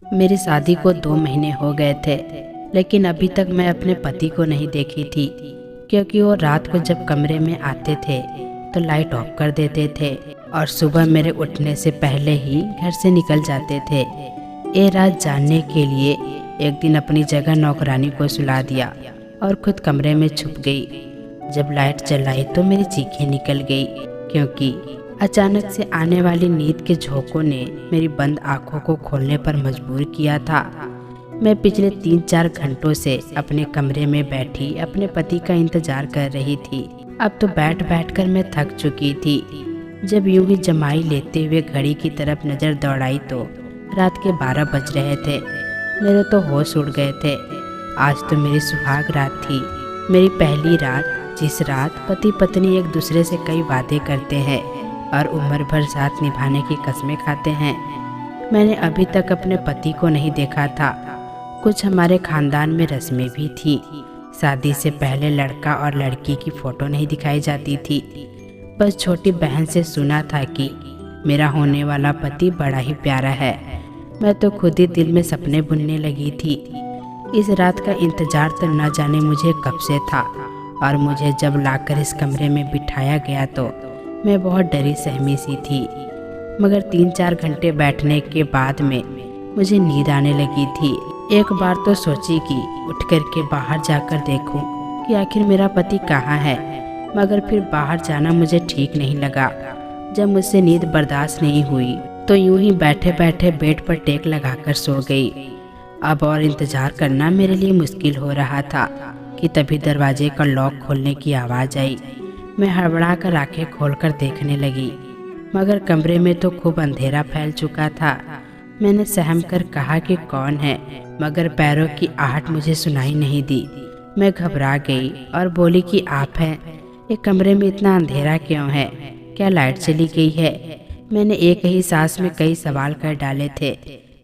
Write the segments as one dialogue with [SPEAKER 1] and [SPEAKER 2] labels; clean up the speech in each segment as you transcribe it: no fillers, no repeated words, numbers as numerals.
[SPEAKER 1] मेरी शादी को 2 महीने हो गए थे, लेकिन अभी तक मैं अपने पति को नहीं देखी थी, क्योंकि वो रात को जब कमरे में आते थे तो लाइट ऑफ कर देते थे और सुबह मेरे उठने से पहले ही घर से निकल जाते थे। ये रात जानने के लिए एक दिन अपनी जगह नौकरानी को सुला दिया और खुद कमरे में छुप गई। जब लाइट जलाई तो मेरी चीखें निकल गई, क्योंकि अचानक से आने वाली नींद के झोंकों ने मेरी बंद आंखों को खोलने पर मजबूर किया था। मैं पिछले 3-4 घंटों से अपने कमरे में बैठी अपने पति का इंतजार कर रही थी। अब तो बैठ बैठकर मैं थक चुकी थी। जब यूं ही जमाई लेते हुए घड़ी की तरफ नजर दौड़ाई तो रात के 12 बज रहे थे। मेरे तो होश उड़ गए थे। आज तो मेरी सुहाग रात थी, मेरी पहली रात, जिस रात पति पत्नी एक दूसरे से कई वादे करते हैं और उम्र भर साथ निभाने की कस्में खाते हैं। मैंने अभी तक अपने पति को नहीं देखा था। कुछ हमारे खानदान में रस्में भी थी। शादी से पहले लड़का और लड़की की फोटो नहीं दिखाई जाती थी। बस छोटी बहन से सुना था कि मेरा होने वाला पति बड़ा ही प्यारा है। मैं तो खुद ही दिल में सपने बुनने लगी थी। इस रात का इंतजार तो न जाने मुझे कब से था, और मुझे जब लाकर इस कमरे में बिठाया गया तो मैं बहुत डरी सहमी सी थी। मगर 3-4 घंटे बैठने के बाद में मुझे नींद आने लगी थी। एक बार तो सोची कि उठ कर के बाहर जाकर देखूं कि आखिर मेरा पति कहाँ है, मगर फिर बाहर जाना मुझे ठीक नहीं लगा। जब मुझसे नींद बर्दाश्त नहीं हुई तो यूं ही बैठे बैठे बेड पर टेक लगाकर सो गई। अब और इंतजार करना मेरे लिए मुश्किल हो रहा था कि तभी दरवाजे का लॉक खोलने की आवाज़ आई। मैं हड़बड़ा कर आँखें खोलकर देखने लगी, मगर कमरे में तो खूब अंधेरा फैल चुका था। मैंने सहम कर कहा कि कौन है, मगर पैरों की आहट मुझे सुनाई नहीं दी। मैं घबरा गई और बोली कि आप हैं। ये कमरे में इतना अंधेरा क्यों है? क्या लाइट चली गई है? मैंने एक ही सांस में कई सवाल कर डाले थे।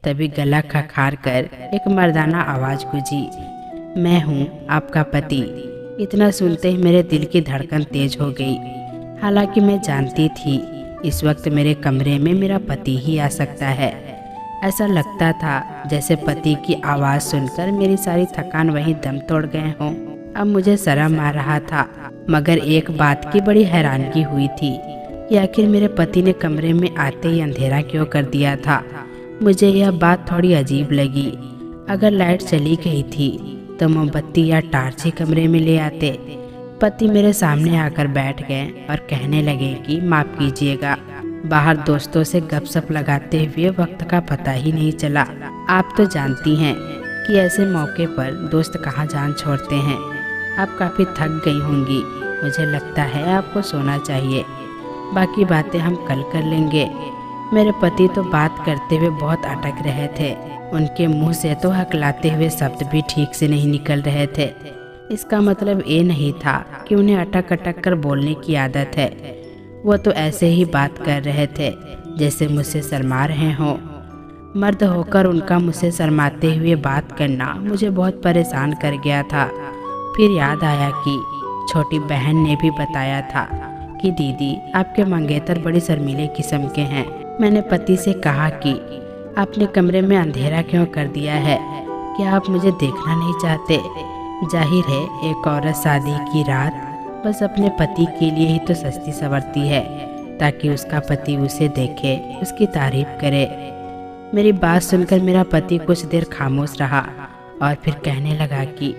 [SPEAKER 1] तभी गला खखार कर एक मर्दाना आवाज़ गूंजी, मैं हूँ आपका पति। इतना सुनते ही मेरे दिल की धड़कन तेज हो गई। हालांकि मैं जानती थी इस वक्त मेरे कमरे में मेरा पति ही आ सकता है। ऐसा लगता था जैसे पति की आवाज़ सुनकर मेरी सारी थकान वहीं दम तोड़ गए हों। अब मुझे शर्म आ रहा था, मगर एक बात की बड़ी हैरानगी हुई थी कि आखिर मेरे पति ने कमरे में आते ही अंधेरा क्यों कर दिया था। मुझे यह बात थोड़ी अजीब लगी। अगर लाइट चली गई थी तो मोमबत्ती या टार्च ही कमरे में ले आते। पति मेरे सामने आकर बैठ गए और कहने लगे कि माफ़ कीजिएगा, बाहर दोस्तों से गपशप लगाते हुए वक्त का पता ही नहीं चला। आप तो जानती हैं कि ऐसे मौके पर दोस्त कहाँ जान छोड़ते हैं। आप काफ़ी थक गई होंगी, मुझे लगता है आपको सोना चाहिए। बाकी बातें हम कल कर लेंगे। मेरे पति तो बात करते हुए बहुत अटक रहे थे। उनके मुंह से तो हकलाते हुए शब्द भी ठीक से नहीं निकल रहे थे। इसका मतलब ये नहीं था कि उन्हें अटक अटक कर बोलने की आदत है। वो तो ऐसे ही बात कर रहे थे जैसे मुझसे शर्मा रहे हों। मर्द होकर उनका मुझसे शर्माते हुए बात करना मुझे बहुत परेशान कर गया था। फिर याद आया कि छोटी बहन ने भी बताया था कि दीदी आपके मंगेतर बड़ी शर्मीले किस्म के हैं। मैंने पति से कहा कि आपने कमरे में अंधेरा क्यों कर दिया है? क्या आप मुझे देखना नहीं चाहते? जाहिर है एक औरत शादी की रात बस अपने पति के लिए ही तो सजती संवरती है, ताकि उसका पति उसे देखे, उसकी तारीफ करे। मेरी बात सुनकर मेरा पति कुछ देर खामोश रहा और फिर कहने लगा कि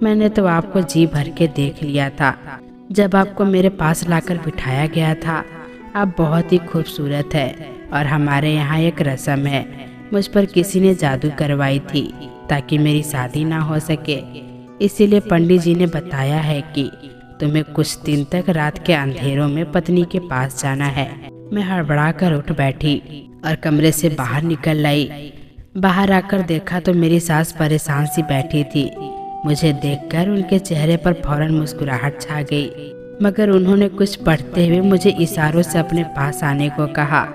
[SPEAKER 1] मैंने तो आपको जी भर के देख लिया था। जब आपको मेरे पास लाकर बिठाया गया था, आप बहुत ही खूबसूरत है और हमारे यहाँ एक रस्म है, मुझ पर किसी ने जादू करवाई थी ताकि मेरी शादी ना हो सके। इसीलिए पंडित जी ने बताया है कि तुम्हें कुछ दिन तक रात के अंधेरों में पत्नी के पास जाना है। मैं हड़बड़ा कर उठ बैठी और कमरे से बाहर निकल आई। बाहर आकर देखा तो मेरी सास परेशान सी बैठी थी। मुझे देखकर उनके चेहरे पर फौरन मुस्कुराहट छा गई, मगर उन्होंने कुछ पढ़ते हुए मुझे इशारों से अपने पास आने को कहा।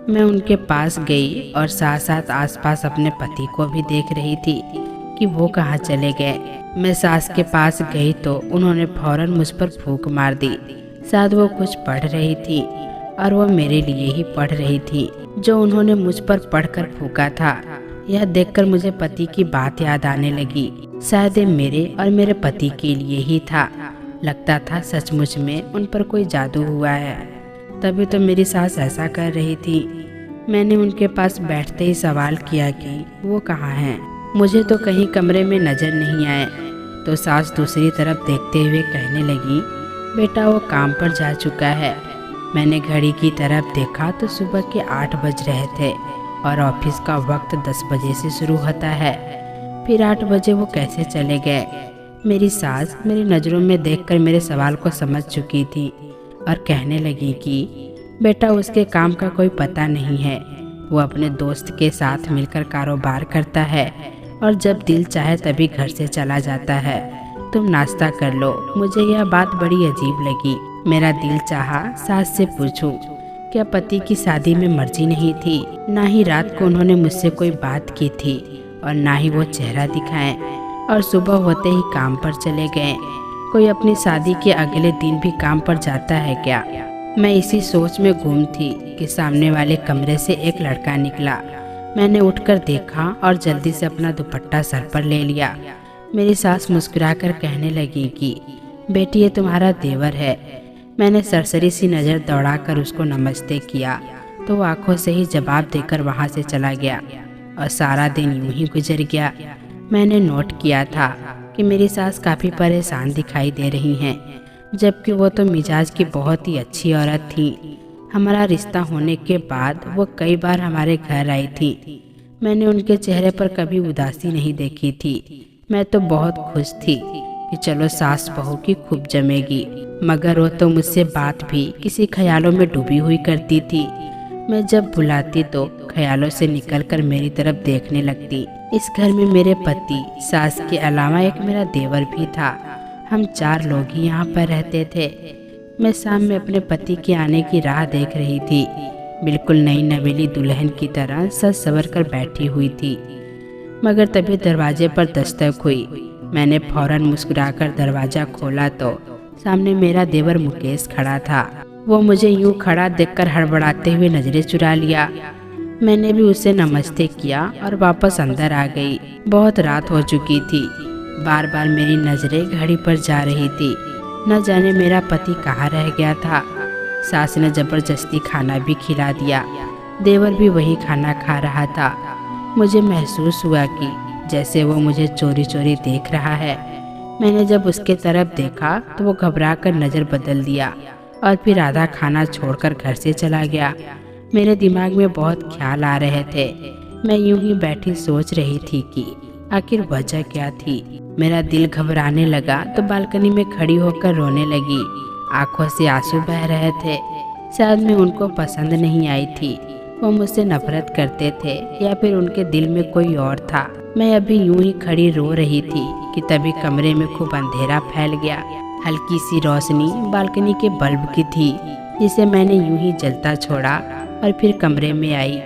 [SPEAKER 1] मैं उनके पास गई और साथ साथ आसपास अपने पति को भी देख रही थी कि वो कहाँ चले गए। मैं सास के पास गई तो उन्होंने फौरन मुझ पर फूंक मार दी। शायद वो कुछ पढ़ रही थी और वो मेरे लिए ही पढ़ रही थी। जो उन्होंने मुझ पर पढ़कर फूंका था यह देखकर मुझे पति की बात याद आने लगी। शायद ये मेरे और मेरे पति के लिए ही था। लगता था सचमुच में उन पर कोई जादू हुआ है, तभी तो मेरी सास ऐसा कर रही थी। मैंने उनके पास बैठते ही सवाल किया कि वो कहाँ हैं। मुझे तो कहीं कमरे में नजर नहीं आए। तो सास दूसरी तरफ देखते हुए कहने लगी, बेटा वो काम पर जा चुका है। मैंने घड़ी की तरफ देखा तो सुबह के 8 बज रहे थे और ऑफिस का वक्त 10 बजे से शुरू होता है। फिर 8 बजे वो कैसे चले गए। मेरी सास मेरी नज़रों में देखकर मेरे सवाल को समझ चुकी थी और कहने लगी कि बेटा उसके काम का कोई पता नहीं है। वो अपने दोस्त के साथ मिलकर कारोबार करता है और जब दिल चाहे तभी घर से चला जाता है। तुम नाश्ता कर लो। मुझे यह बात बड़ी अजीब लगी। मेरा दिल चाहा सास से पूछूं, क्या पति की शादी में मर्जी नहीं थी? ना ही रात को उन्होंने मुझसे कोई बात की थी और ना ही वो चेहरा दिखाएं और सुबह होते ही काम पर चले गए। कोई अपनी शादी के अगले दिन भी काम पर जाता है क्या? मैं इसी सोच में गुम थी कि सामने वाले कमरे से एक लड़का निकला। मैंने उठकर देखा और जल्दी से अपना दुपट्टा सर पर ले लिया। मेरी सास मुस्कुराकर कहने लगी कि बेटी ये तुम्हारा देवर है। मैंने सरसरी सी नज़र दौड़ाकर उसको नमस्ते किया तो वो आंखों से ही जवाब देकर वहाँ से चला गया और सारा दिन यूं ही गुजर गया। मैंने नोट किया था कि मेरी सास काफ़ी परेशान दिखाई दे रही हैं, जबकि वो तो मिजाज की बहुत ही अच्छी औरत थी। हमारा रिश्ता होने के बाद वो कई बार हमारे घर आई थी। मैंने उनके चेहरे पर कभी उदासी नहीं देखी थी। मैं तो बहुत खुश थी कि चलो सास बहू की खूब जमेगी, मगर वो तो मुझसे बात भी किसी ख्यालों में डूबी हुई करती थी। मैं जब बुलाती तो ख्यालों से निकलकर मेरी तरफ देखने लगती। इस घर में मेरे पति, सास के अलावा एक मेरा देवर भी था। हम 4 लोग ही यहाँ पर रहते थे। मैं शाम में अपने पति के आने की राह देख रही थी। बिल्कुल नई नवेली दुल्हन की तरह सज संवर कर बैठी हुई थी, मगर तभी दरवाजे पर दस्तक हुई। मैंने फौरन मुस्कुराकर दरवाज़ा खोला तो सामने मेरा देवर मुकेश खड़ा था। वो मुझे यूं खड़ा देखकर हड़बड़ाते हुए नजरें चुरा लिया। मैंने भी उसे नमस्ते किया और वापस अंदर आ गई। बहुत रात हो चुकी थी। बार बार मेरी नजरें घड़ी पर जा रही थी। न जाने मेरा पति कहाँ रह गया था। सास ने जबरदस्ती खाना भी खिला दिया। देवर भी वही खाना खा रहा था। मुझे महसूस हुआ कि जैसे वो मुझे चोरी चोरी देख रहा है। मैंने जब उसके तरफ देखा तो वो घबरा कर नज़र बदल दिया और फिर आधा खाना छोड़कर घर से चला गया। मेरे दिमाग में बहुत ख्याल आ रहे थे। मैं यूं ही बैठी सोच रही थी कि आखिर वजह क्या थी। मेरा दिल घबराने लगा तो बालकनी में खड़ी होकर रोने लगी। आंखों से आंसू बह रहे थे। शायद मैं उनको पसंद नहीं आई थी। वो मुझसे नफरत करते थे या फिर उनके दिल में कोई और था। मैं अभी यूं ही खड़ी रो रही थी कि तभी कमरे में खूब अंधेरा फैल गया। हल्की सी रोशनी बालकनी के बल्ब की थी, जिसे मैंने यूं ही जलता छोड़ा और फिर कमरे में आई।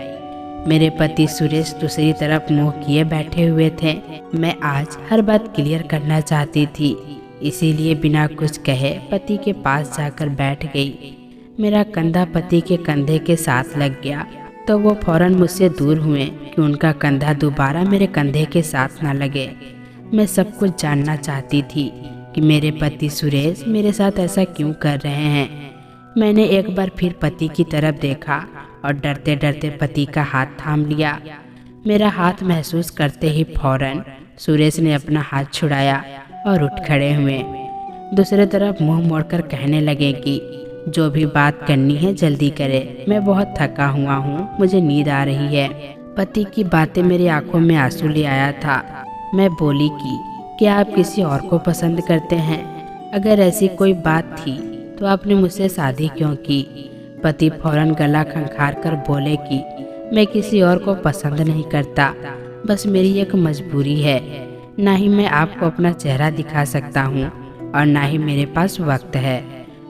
[SPEAKER 1] मेरे पति सुरेश दूसरी तरफ मुंह किए बैठे हुए थे। मैं आज हर बात क्लियर करना चाहती थी, इसीलिए बिना कुछ कहे पति के पास जाकर बैठ गई। मेरा कंधा पति के कंधे के साथ लग गया तो वो फौरन मुझसे दूर हुए कि उनका कंधा दोबारा मेरे कंधे के साथ ना लगे। मैं सब कुछ जानना चाहती थी कि मेरे पति सुरेश मेरे साथ ऐसा क्यों कर रहे हैं। मैंने एक बार फिर पति की तरफ देखा और डरते डरते पति का हाथ थाम लिया। मेरा हाथ महसूस करते ही फौरन सुरेश ने अपना हाथ छुड़ाया और उठ खड़े हुए। दूसरे तरफ मुंह मोड़कर कहने लगे कि जो भी बात करनी है जल्दी करे, मैं बहुत थका हुआ हूँ, मुझे नींद आ रही है। पति की बातें मेरी आंखों में आंसू ले आया था। मैं बोली कि क्या आप किसी और को पसंद करते हैं? अगर ऐसी कोई बात थी तो आपने मुझसे शादी क्यों की? पति फौरन गला खंखार कर बोले कि मैं किसी और को पसंद नहीं करता, बस मेरी एक मजबूरी है। ना ही मैं आपको अपना चेहरा दिखा सकता हूँ और ना ही मेरे पास वक्त है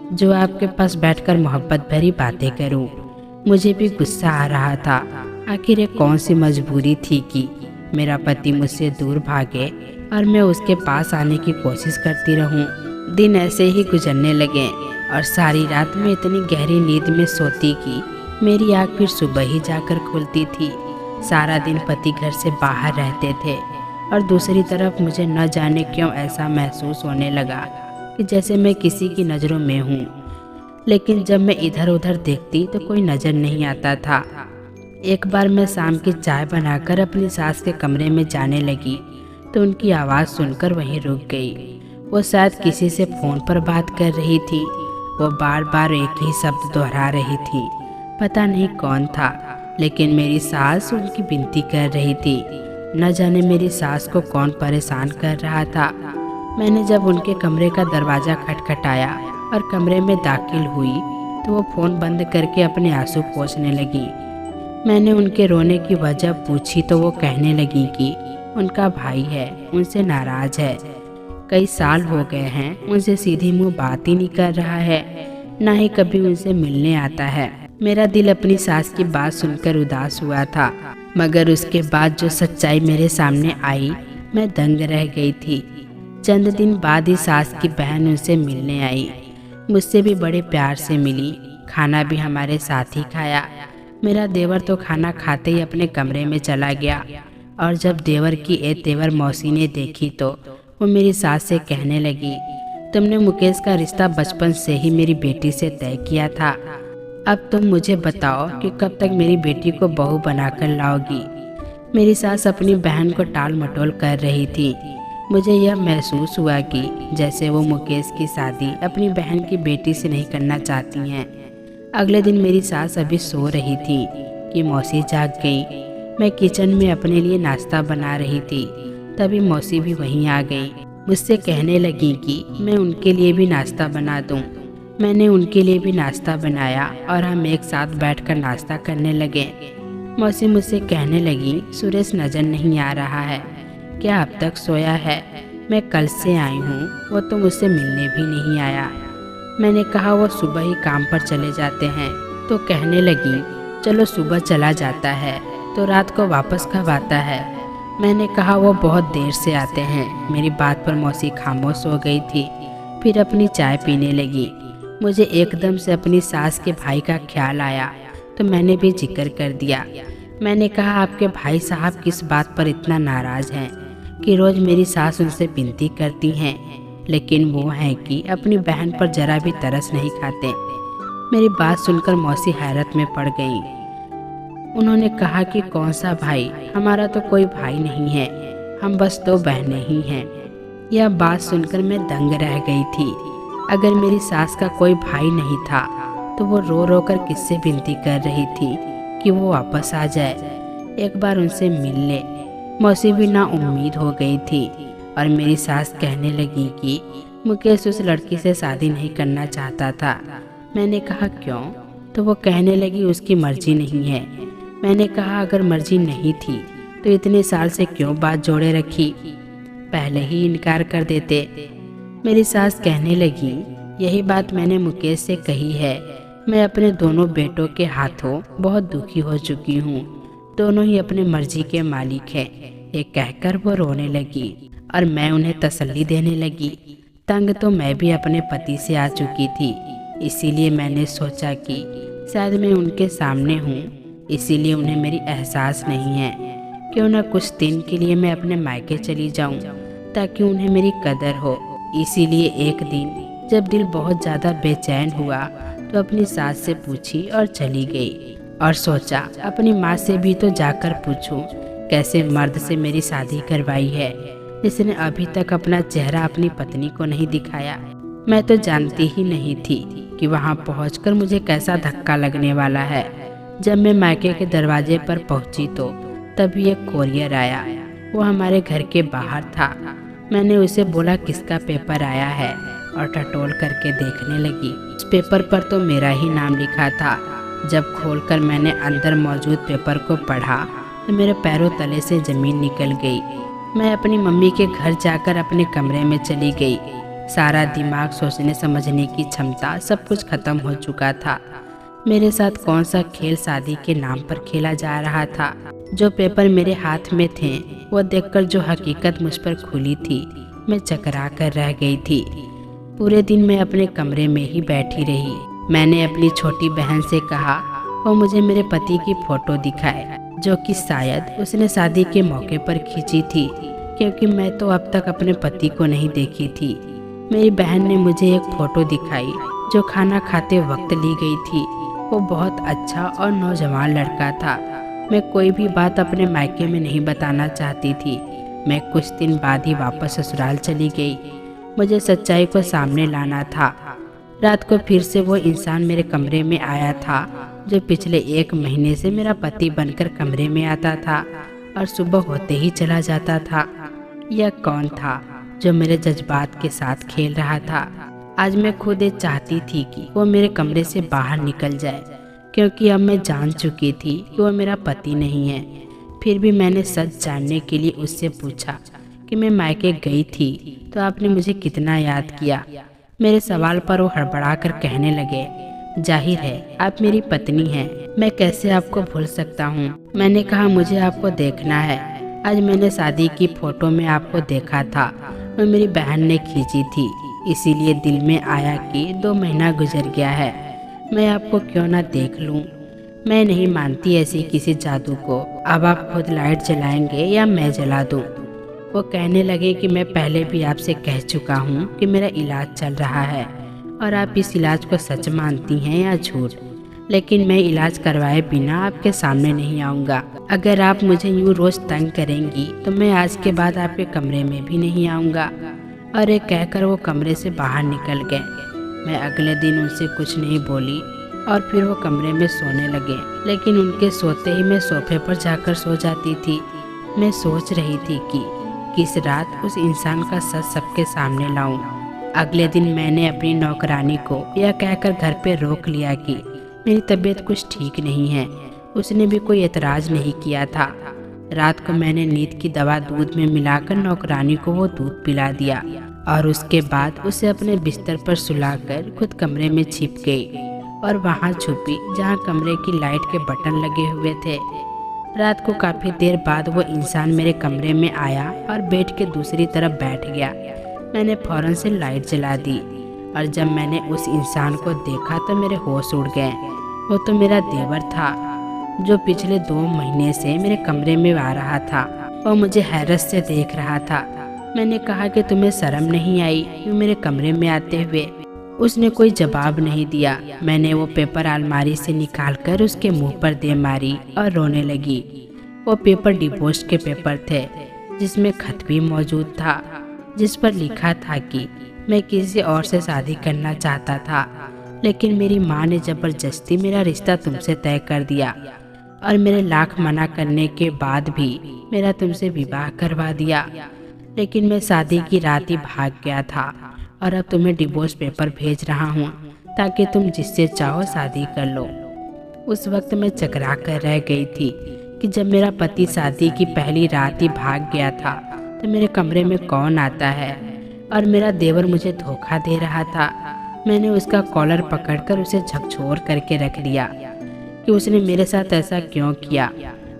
[SPEAKER 1] जो आपके पास बैठकर मोहब्बत भरी बातें करूं। मुझे भी गुस्सा आ रहा था। आखिर ये कौन सी मजबूरी थी कि मेरा पति मुझसे दूर भागे और मैं उसके पास आने की कोशिश करती रहूं। दिन ऐसे ही गुजरने लगे और सारी रात में इतनी गहरी नींद में सोती कि मेरी आँख फिर सुबह ही जाकर खुलती थी। सारा दिन पति घर से बाहर रहते थे और दूसरी तरफ मुझे न जाने क्यों ऐसा महसूस होने लगा कि जैसे मैं किसी की नज़रों में हूँ। लेकिन जब मैं इधर उधर देखती तो कोई नज़र नहीं आता था। एक बार मैं शाम की चाय बनाकर अपनी सास के कमरे में जाने लगी तो उनकी आवाज़ सुनकर वहीं रुक गई। वो शायद किसी से फ़ोन पर बात कर रही थी। वो बार बार एक ही शब्द दोहरा रही थी। पता नहीं कौन था, लेकिन मेरी सास उनकी विनती कर रही थी। न जाने मेरी सास को कौन परेशान कर रहा था। मैंने जब उनके कमरे का दरवाज़ा खटखटाया और कमरे में दाखिल हुई तो वो फ़ोन बंद करके अपने आंसू पोंछने लगी। मैंने उनके रोने की वजह पूछी तो वो कहने लगी कि उनका भाई है, उनसे नाराज़ है। कई साल हो गए हैं, उनसे सीधी मुंह बात ही नहीं कर रहा है, ना ही कभी उनसे मिलने आता है। मेरा दिल अपनी सास की बात सुनकर उदास हुआ था, मगर उसके बाद जो सच्चाई मेरे सामने आई मैं दंग रह गई थी। चंद दिन बाद ही सास की बहन उनसे मिलने आई। मुझसे भी बड़े प्यार से मिली, खाना भी हमारे साथ ही खाया। मेरा देवर तो खाना खाते ही अपने कमरे में चला गया और जब देवर की तेवर मौसी ने देखी तो वो मेरी सास से कहने लगी, तुमने मुकेश का रिश्ता बचपन से ही मेरी बेटी से तय किया था। अब तुम मुझे बताओ कि कब तक मेरी बेटी को बहू बनाकर लाओगी। मेरी सास अपनी बहन को टाल मटोल कर रही थी। मुझे यह महसूस हुआ कि जैसे वो मुकेश की शादी अपनी बहन की बेटी से नहीं करना चाहती हैं। अगले दिन मेरी सास अभी सो रही थी कि मौसी जाग गई। मैं किचन में अपने लिए नाश्ता बना रही थी, तभी मौसी भी वहीं आ गई। मुझसे कहने लगी कि मैं उनके लिए भी नाश्ता बना दूं। मैंने उनके लिए भी नाश्ता बनाया और हम एक साथ बैठकर नाश्ता करने लगे। मौसी मुझसे कहने लगी, सुरेश नजर नहीं आ रहा है, क्या अब तक सोया है? मैं कल से आई हूँ, वो तो मुझसे मिलने भी नहीं आया। मैंने कहा वो सुबह ही काम पर चले जाते हैं। तो कहने लगी, चलो सुबह चला जाता है तो रात को वापस कब आता है? मैंने कहा वो बहुत देर से आते हैं। मेरी बात पर मौसी खामोश हो गई थी, फिर अपनी चाय पीने लगी। मुझे एकदम से अपनी सास के भाई का ख्याल आया तो मैंने भी जिक्र कर दिया। मैंने कहा, आपके भाई साहब किस बात पर इतना नाराज़ हैं कि रोज़ मेरी सास उनसे विनती करती हैं, लेकिन वो हैं कि अपनी बहन पर जरा भी तरस नहीं खाते। मेरी बात सुनकर मौसी हैरत में पड़ गई। उन्होंने कहा कि कौन सा भाई, हमारा तो कोई भाई नहीं है, हम बस 2 बहनें ही हैं। यह बात सुनकर मैं दंग रह गई थी। अगर मेरी सास का कोई भाई नहीं था तो वो रो रो कर किससे विनती कर रही थी कि वो वापस आ जाए, एक बार उनसे मिल ले। मौसी भी ना उम्मीद हो गई थी और मेरी सास कहने लगी कि मुकेश उस लड़की से शादी नहीं करना चाहता था। मैंने कहा क्यों? तो वो कहने लगी उसकी मर्जी नहीं है। मैंने कहा अगर मर्जी नहीं थी तो इतने साल से क्यों बात जोड़े रखी, पहले ही इनकार कर देते। मेरी सास कहने लगी, यही बात मैंने मुकेश से कही है। मैं अपने दोनों बेटों के हाथों बहुत दुखी हो चुकी हूँ, दोनों ही अपने मर्जी के मालिक हैं। ये कहकर वो रोने लगी और मैं उन्हें तसल्ली देने लगी। तंग तो मैं भी अपने पति से आ चुकी थी, इसीलिए मैंने सोचा कि शायद मैं उनके सामने हूँ, इसीलिए उन्हें मेरी एहसास नहीं है। क्यों न कुछ दिन के लिए मैं अपने मायके चली जाऊँ ताकि उन्हें मेरी कदर हो। इसीलिए एक दिन जब दिल बहुत ज़्यादा बेचैन हुआ तो अपनी सास से पूछी और चली गई और सोचा अपनी माँ से भी तो जाकर पूछूं कैसे मर्द से मेरी शादी करवाई है जिसने अभी तक अपना चेहरा अपनी पत्नी को नहीं दिखाया। मैं तो जानती ही नहीं थी कि वहाँ पहुँचकर मुझे कैसा धक्का लगने वाला है। जब मैं मायके के दरवाजे पर पहुँची तो तभी एक कोरियर आया। वो हमारे घर के बाहर था। मैंने उसे बोला किसका पेपर आया है और टटोल करके देखने लगी। उस पेपर पर तो मेरा ही नाम लिखा था। जब खोलकर मैंने अंदर मौजूद पेपर को पढ़ा तो मेरे पैरों तले से ज़मीन निकल गई। मैं अपनी मम्मी के घर जाकर अपने कमरे में चली गई। सारा दिमाग, सोचने समझने की क्षमता, सब कुछ खत्म हो चुका था। मेरे साथ कौन सा खेल शादी के नाम पर खेला जा रहा था। जो पेपर मेरे हाथ में थे वो देखकर जो हकीकत मुझ पर खुली थी, मैं चकरा कर रह गई थी। पूरे दिन मैं अपने कमरे में ही बैठी रही। मैंने अपनी छोटी बहन से कहा वो मुझे मेरे पति की फ़ोटो दिखाए। जो कि शायद उसने शादी के मौके पर खींची थी, क्योंकि मैं तो अब तक अपने पति को नहीं देखी थी। मेरी बहन ने मुझे एक फ़ोटो दिखाई जो खाना खाते वक्त ली गई थी। वो बहुत अच्छा और नौजवान लड़का था। मैं कोई भी बात अपने मायके में नहीं बताना चाहती थी। मैं कुछ दिन बाद ही वापस ससुराल चली गई। मुझे सच्चाई को सामने लाना था। रात को फिर से वो इंसान मेरे कमरे में आया था जो पिछले 1 महीने से मेरा पति बनकर कमरे में आता था और सुबह होते ही चला जाता था। यह कौन था जो मेरे जज्बात के साथ खेल रहा था? आज मैं खुद ये चाहती थी कि वो मेरे कमरे से बाहर निकल जाए, क्योंकि अब मैं जान चुकी थी कि वो मेरा पति नहीं है। फिर भी मैंने सच जानने के लिए उससे पूछा कि मैं मायके गई थी तो आपने मुझे कितना याद किया। मेरे सवाल पर वो हड़बड़ा कर कहने लगे, जाहिर है आप मेरी पत्नी हैं, मैं कैसे आपको भूल सकता हूँ। मैंने कहा, मुझे आपको देखना है। आज मैंने शादी की फ़ोटो में आपको देखा था, वो मेरी बहन ने खींची थी, इसीलिए दिल में आया कि 2 महीना गुजर गया है, मैं आपको क्यों ना देख लूं। मैं नहीं मानती ऐसी किसी जादू को। अब आप खुद लाइट जलाएंगे या मैं जला दूं? वो कहने लगे कि मैं पहले भी आपसे कह चुका हूं कि मेरा इलाज चल रहा है और आप इस इलाज को सच मानती हैं या झूठ। लेकिन मैं इलाज करवाए बिना आपके सामने नहीं आऊँगा। अगर आप मुझे यूँ रोज़ तंग करेंगी तो मैं आज के बाद आपके कमरे में भी नहीं आऊँगा। और ये कहकर वो कमरे से बाहर निकल गए। मैं अगले दिन उनसे कुछ नहीं बोली और फिर वो कमरे में सोने लगे। लेकिन उनके सोते ही मैं सोफे पर जाकर सो जाती थी। मैं सोच रही थी कि किस रात उस इंसान का सच सबके सामने लाऊं। अगले दिन मैंने अपनी नौकरानी को यह कहकर घर पे रोक लिया कि मेरी तबीयत कुछ ठीक नहीं है। उसने भी कोई एतराज़ नहीं किया था। रात को मैंने नींद की दवा दूध में मिलाकर नौकरानी को वो दूध पिला दिया और उसके बाद उसे अपने बिस्तर पर सुलाकर खुद कमरे में छिप गई और वहाँ छुपी जहाँ कमरे की लाइट के बटन लगे हुए थे। रात को काफ़ी देर बाद वो इंसान मेरे कमरे में आया और बेड के दूसरी तरफ बैठ गया। मैंने फौरन से लाइट जला दी और जब मैंने उस इंसान को देखा तो मेरे होश उड़ गए। वो तो मेरा देवर था जो पिछले 2 महीने से मेरे कमरे में आ रहा था। वो मुझे हैरत से देख रहा था। मैंने कहा कि तुम्हें शर्म नहीं आई यूँ मेरे कमरे में आते हुए? उसने कोई जवाब नहीं दिया। मैंने वो पेपर अलमारी से निकालकर उसके मुंह पर दे मारी और रोने लगी। वो पेपर डिवोर्स के पेपर थे जिसमें खत भी मौजूद था जिस पर लिखा था कि मैं किसी और से शादी करना चाहता था, लेकिन मेरी माँ ने ज़बरदस्ती मेरा रिश्ता तुमसे तय कर दिया और मेरे लाख मना करने के बाद भी मेरा तुमसे विवाह करवा दिया। लेकिन मैं शादी की रात ही भाग गया था और अब तुम्हें डिवोर्स पेपर भेज रहा हूँ ताकि तुम जिससे चाहो शादी कर लो। उस वक्त मैं चकरा कर रह गई थी कि जब मेरा पति शादी की पहली रात ही भाग गया था तो मेरे कमरे में कौन आता है और मेरा देवर मुझे धोखा दे रहा था। मैंने उसका कॉलर पकड़कर उसे झकझोर करके रख लिया कि उसने मेरे साथ ऐसा क्यों किया।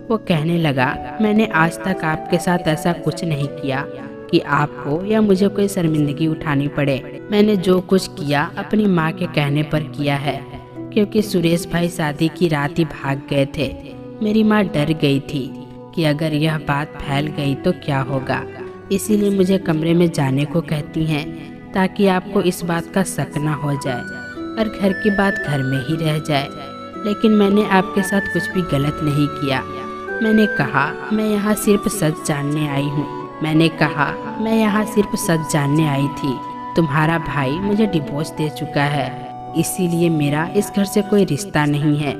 [SPEAKER 1] वो कहने लगा, मैंने आज तक आपके साथ ऐसा कुछ नहीं किया कि आपको या मुझे कोई शर्मिंदगी उठानी पड़े। मैंने जो कुछ किया अपनी माँ के कहने पर किया है, क्योंकि सुरेश भाई शादी की रात ही भाग गए थे। मेरी माँ डर गई थी कि अगर यह बात फैल गई तो क्या होगा, इसीलिए मुझे कमरे में जाने को कहती हैं ताकि आपको इस बात का शक न हो जाए और घर की बात घर में ही रह जाए। लेकिन मैंने आपके साथ कुछ भी गलत नहीं किया। मैंने कहा, मैं यहाँ सिर्फ सच जानने आई हूँ। मैंने कहा, मैं यहाँ सिर्फ सच जानने आई थी। तुम्हारा भाई मुझे डिवोर्स दे चुका है, इसीलिए मेरा इस घर से कोई रिश्ता नहीं है।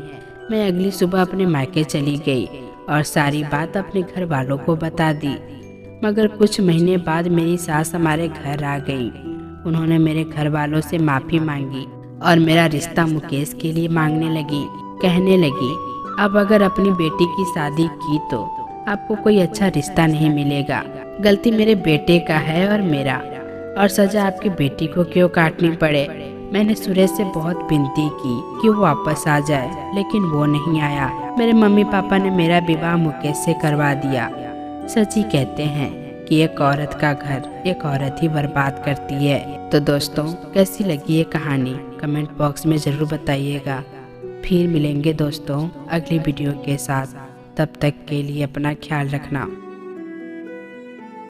[SPEAKER 1] मैं अगली सुबह अपने मायके चली गई और सारी बात अपने घर वालों को बता दी। मगर कुछ महीने बाद मेरी सास हमारे घर आ गई। उन्होंने मेरे घर वालों से माफ़ी मांगी और मेरा रिश्ता मुकेश के लिए मांगने लगी। कहने लगी, अब अगर अपनी बेटी की शादी की तो आपको कोई अच्छा रिश्ता नहीं मिलेगा। गलती मेरे बेटे का है और मेरा, और सजा आपकी बेटी को क्यों काटनी पड़े। मैंने सुरेश से बहुत विनती की कि वो वापस आ जाए, लेकिन वो नहीं आया। मेरे मम्मी पापा ने मेरा विवाह मुकेश से करवा दिया। सच ही कहते हैं कि एक औरत का घर एक औरत ही बर्बाद करती है। तो दोस्तों, कैसी लगी ये कहानी कमेंट बॉक्स में ज़रूर बताइएगा। फिर मिलेंगे दोस्तों अगली वीडियो के साथ। तब तक के लिए अपना ख्याल रखना।